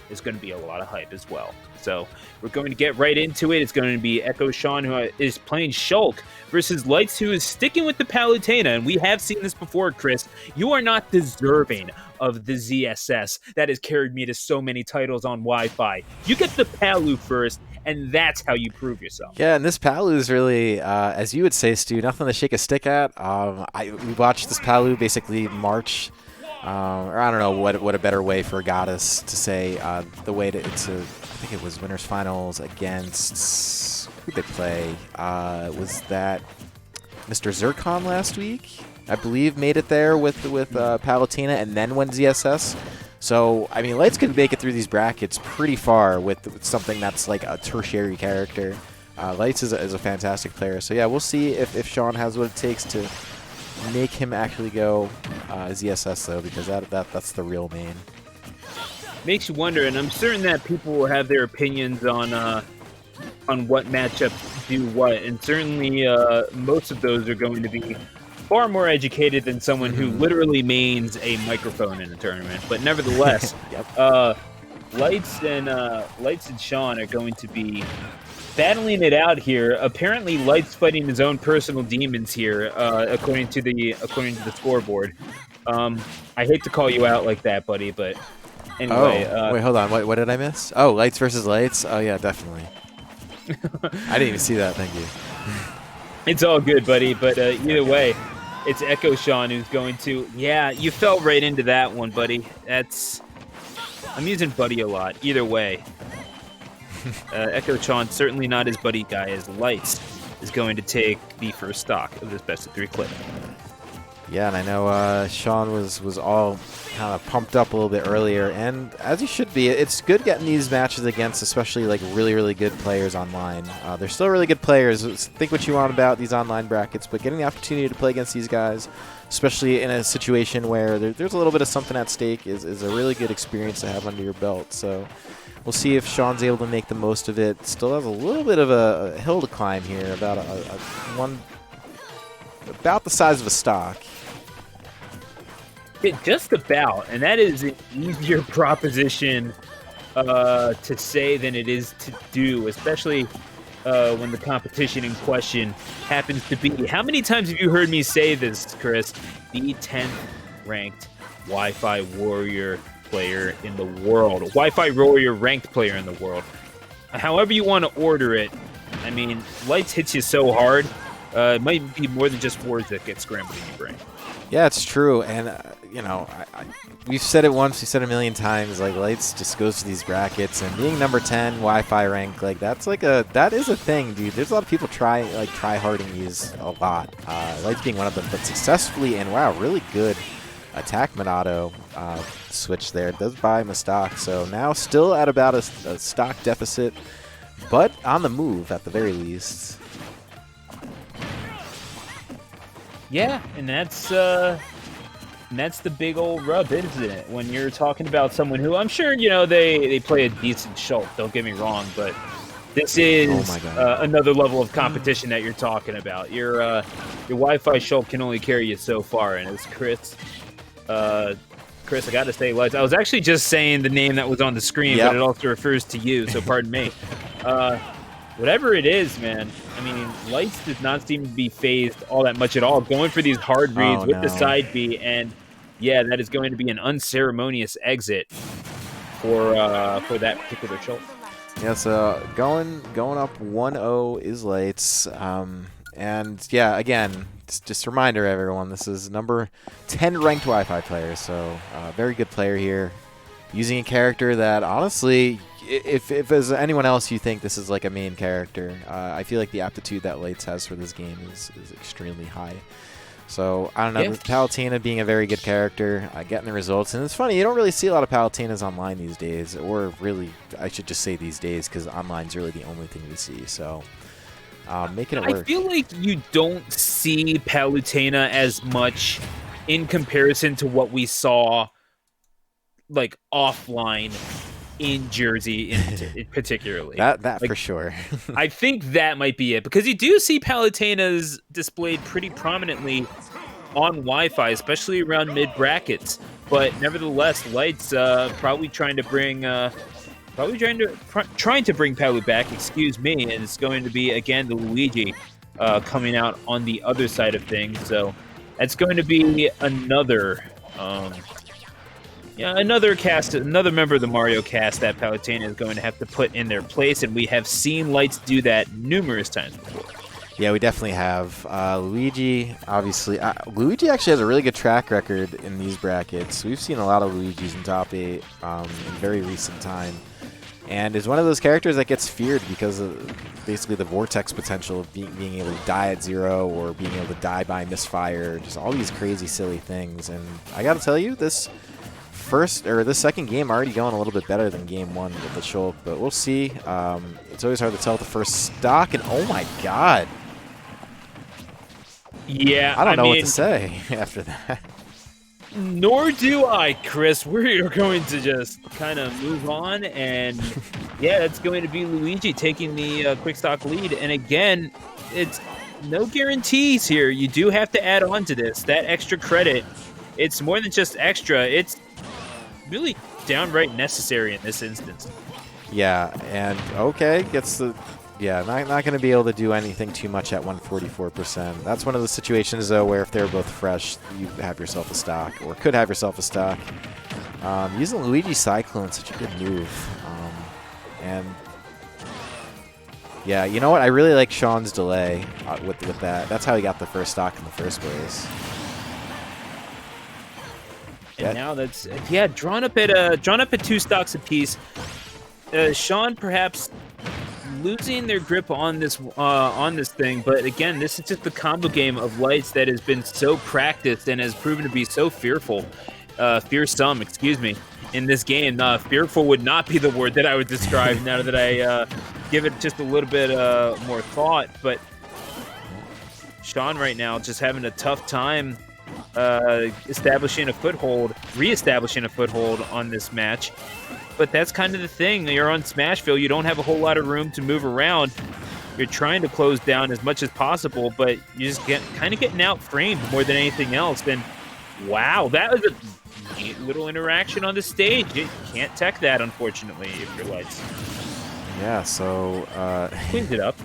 is going to be a lot of hype as well. So we're going to get right into it. It's going to be Echo Sean, who is playing Shulk, versus Lights, who is sticking with the Palutena. And we have seen this before, Chris. You are not deserving of the ZSS that has carried me to so many titles on Wi-Fi. You get the Palu first, and that's how you prove yourself. Yeah, and this Palu is really, as you would say, Stu, nothing to shake a stick at. We watched this Palu basically march, or I don't know what a better way for a goddess to say, the way to, I think it was Winners Finals against, who'd they play? Was that Mr. Zircon last week? I believe made it there with Palutena and then went ZSS. So, I mean, Lights can make it through these brackets pretty far with something that's like a tertiary character. Lights is a fantastic player. So, yeah, we'll see if Sean has what it takes to make him actually go ZSS, though, because that's the real main. Makes you wonder, and I'm certain that people will have their opinions on what matchups do what, and certainly most of those are going to be far more educated than someone who literally mains a microphone in a tournament. But nevertheless, Lights and Sean are going to be battling it out here. Apparently, Lights fighting his own personal demons here, according to the scoreboard. I hate to call you out like that, buddy, but anyway. Wait, hold on. What did I miss? Oh, Lights versus Lights. Oh yeah, definitely. I didn't even see that. Thank you. It's all good, buddy. But either way, it's Echo Sean who's going to. Yeah, you fell right into that one, buddy. I'm using buddy a lot. Either way, Echo Sean, certainly not as buddy guy as Lights, is going to take the first stock of this best of 3 clip. Yeah, and I know Sean was all kind of pumped up a little bit earlier, and as he should be. It's good getting these matches against especially like really, really good players online. They're still really good players. Think what you want about these online brackets, but getting the opportunity to play against these guys, especially in a situation where there's a little bit of something at stake, is a really good experience to have under your belt. So we'll see if Sean's able to make the most of it. Still has a little bit of a hill to climb here, about about the size of a stock. Just about, and that is an easier proposition to say than it is to do, especially when the competition in question happens to be. How many times have you heard me say this, Chris? The 10th ranked Wi-Fi Warrior player in the world. Wi-Fi Warrior ranked player in the world. However you want to order it, I mean, Lights hits you so hard, it might be more than just words that get scrambled in your brain. Yeah, it's true, and you know, we've said it once, we've said it a million times. Like Lights just goes to these brackets, and being number 10 Wi-Fi rank, like that is a thing, dude. There's a lot of people try harding these a lot. Lights being one of them, but successfully, and wow, really good attack Monado switch there. It does buy him a stock, so now still at about a stock deficit, but on the move at the very least. Yeah, and that's the big old rub, isn't it? When you're talking about someone who, I'm sure, you know, they play a decent Shulk, don't get me wrong, but this is another level of competition that you're talking about. Your Wi-Fi Shulk can only carry you so far, and it's Chris, I gotta say, Lights. I was actually just saying the name that was on the screen, but it also refers to you, so pardon me. Whatever it is, man, I mean, Lights does not seem to be phased all that much at all, going for these hard reads with the side B, and yeah, that is going to be an unceremonious exit for that particular Shulk. Yeah, so going up 1-0 is Lights, and yeah, again, just a reminder, everyone, this is number 10 ranked Wi-Fi player, so very good player here, using a character that honestly, if as anyone else you think this is like a main character, I feel like the aptitude that Lights has for this game is extremely high. So, I don't know, Palutena being a very good character, getting the results. And it's funny, you don't really see a lot of Palutenas online these days, or really, I should just say these days, because online's really the only thing we see. So, making it work. I feel like you don't see Palutena as much in comparison to what we saw, like, offline in Jersey in particularly. that like, for sure. I think that might be it, because you do see Palutenas displayed pretty prominently on Wi-Fi, especially around mid brackets. but nevertheless, Lights probably trying to bring Palu back. Excuse me, and it's going to be again the Luigi coming out on the other side of things. So that's going to be another. Yeah, another member of the Mario cast that Palutena is going to have to put in their place, and we have seen Lights do that numerous times before. Yeah, we definitely have. Luigi, obviously. Luigi actually has a really good track record in these brackets. We've seen a lot of Luigis in top 8 in very recent time, and is one of those characters that gets feared because of basically the vortex potential of being able to die at 0 or being able to die by misfire, just all these crazy, silly things. And I got to tell you, this second game already going a little bit better than game 1 with the Shulk, but we'll see. It's always hard to tell the first stock, and oh my god. Yeah, I don't know what to say after that. Nor do I, Chris. We're going to just kind of move on, and yeah, it's going to be Luigi taking the quick stock lead. And again, it's no guarantees here. You do have to add on to this. That extra credit, it's more than just extra. It's really downright necessary in this instance. Yeah, and okay, gets the... Yeah, not going to be able to do anything too much at 144%. That's one of the situations, though, where if they're both fresh, you have yourself a stock, or could have yourself a stock. Using Luigi Cyclone, such a good move. And yeah, you know what? I really like Sean's delay with that. That's how he got the first stock in the first place. And now that's drawn up at 2 stocks apiece. Sean perhaps losing their grip on this thing, but again, this is just the combo game of Lights that has been so practiced and has proven to be so fearsome, excuse me, in this game. Fearful would not be the word that I would describe now that I give it just a little bit more thought. But Sean right now just having a tough time reestablishing a foothold on this match. But that's kind of the thing. You're on Smashville. You don't have a whole lot of room to move around. You're trying to close down as much as possible, but you just kind of getting out-framed more than anything else. And wow, that was a neat little interaction on the stage. You can't tech that, unfortunately, if you're Lights. Yeah, so cleaned it up.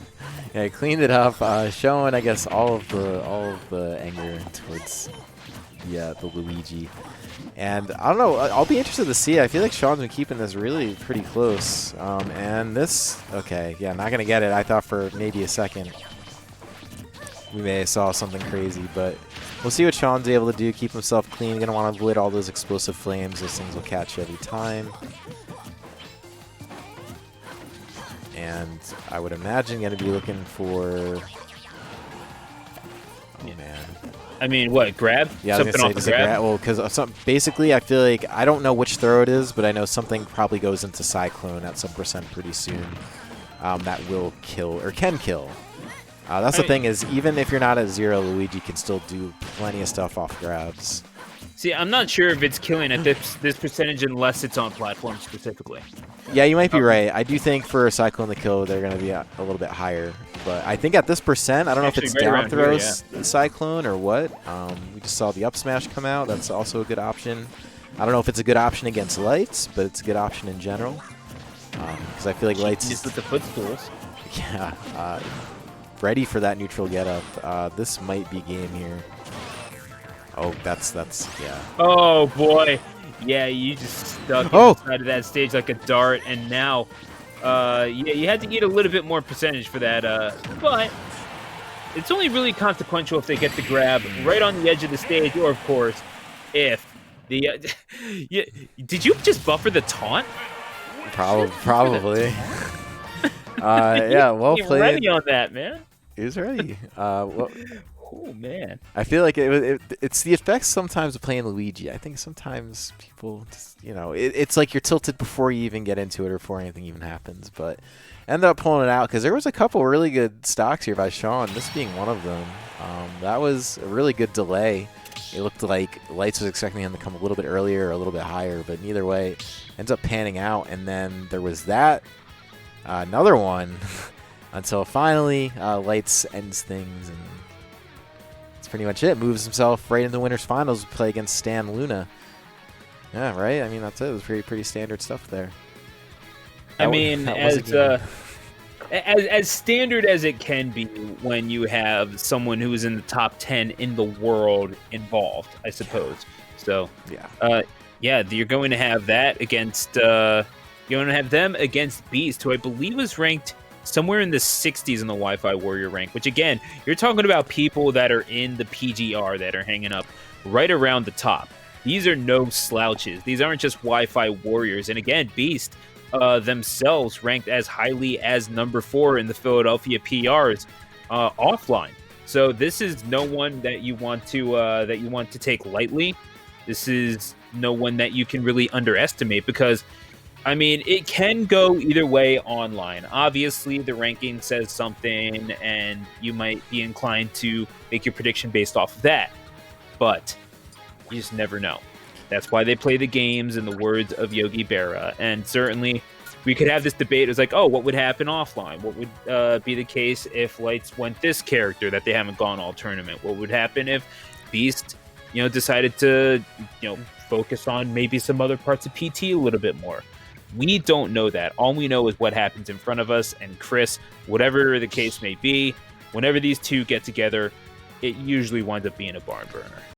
Yeah, cleaned it up, showing, I guess, all of the anger towards the Luigi. And I don't know, I'll be interested to see. I feel like Sean's been keeping this really pretty close. And this, okay, yeah, not going to get it. I thought for maybe a second we may have saw something crazy, but we'll see what Sean's able to do. Keep himself clean. Going to want to avoid all those explosive flames. Those things will catch you every time. And I would imagine going to be looking for... Oh, man. I mean, what, grab? Yeah, I was going to say, grab? Well, because basically I feel like, I don't know which throw it is, but I know something probably goes into Cyclone at some percent pretty soon that will kill, or can kill. That's the thing is, even if you're not at 0, Luigi can still do plenty of stuff off grabs. See, I'm not sure if it's killing at this percentage unless it's on platform specifically. Yeah, you might be right. I do think for a Cyclone to kill, they're going to be a little bit higher. But I think at this percent, I don't know if it's down throws Cyclone or what. We just saw the up smash come out. That's also a good option. I don't know if it's a good option against Lights, but it's a good option in general. Because I feel like Lights... Just with the footstools. Yeah. Ready for that neutral get-up. This might be game here. Oh, that's yeah. Oh, boy. Yeah, you just stuck inside of that stage like a dart, and now, yeah, you had to get a little bit more percentage for that, but it's only really consequential if they get the grab right on the edge of the stage, or, of course, if the... did you just buffer the taunt? Probably. Yeah, well played. Ready on that, man. He was ready. Well, oh, man. I feel like it's the effects sometimes of playing Luigi. I think sometimes people just, it's like you're tilted before you even get into it or before anything even happens. But ended up pulling it out because there was a couple really good stocks here by Sean, this being one of them. That was a really good delay. It looked like Lights was expecting him to come a little bit earlier or a little bit higher, but neither way, ends up panning out. And then there was that, another one, until finally Lights ends things, and that's pretty much it. Moves himself right into the winners finals to play against Stan Luna. Yeah, right. I mean, that's it. It was pretty standard stuff there. I mean, that was a game. as standard as it can be when you have someone who is in the top 10 in the world involved, I suppose. So, Yeah. you're going to have that against you're going to have them against Beast, who I believe was ranked somewhere in the 60s in the Wi-Fi Warrior rank. Which again, you're talking about people that are in the PGR that are hanging up right around the top. These are no slouches. These aren't just Wi-Fi Warriors. And again, Beast themselves ranked as highly as number 4 in the Philadelphia PRs offline. So this is no one that you want to take lightly. This is no one that you can really underestimate because, I mean, it can go either way online. Obviously, the ranking says something, and you might be inclined to make your prediction based off of that. But you just never know. That's why they play the games, in the words of Yogi Berra. And certainly, we could have this debate. It's like, oh, what would happen offline? What would be the case if Lights went this character that they haven't gone all tournament? What would happen if Beast, decided to, focus on maybe some other parts of PT a little bit more? We don't know that. All we know is what happens in front of us. And Chris, whatever the case may be, whenever these two get together, it usually winds up being a barn burner.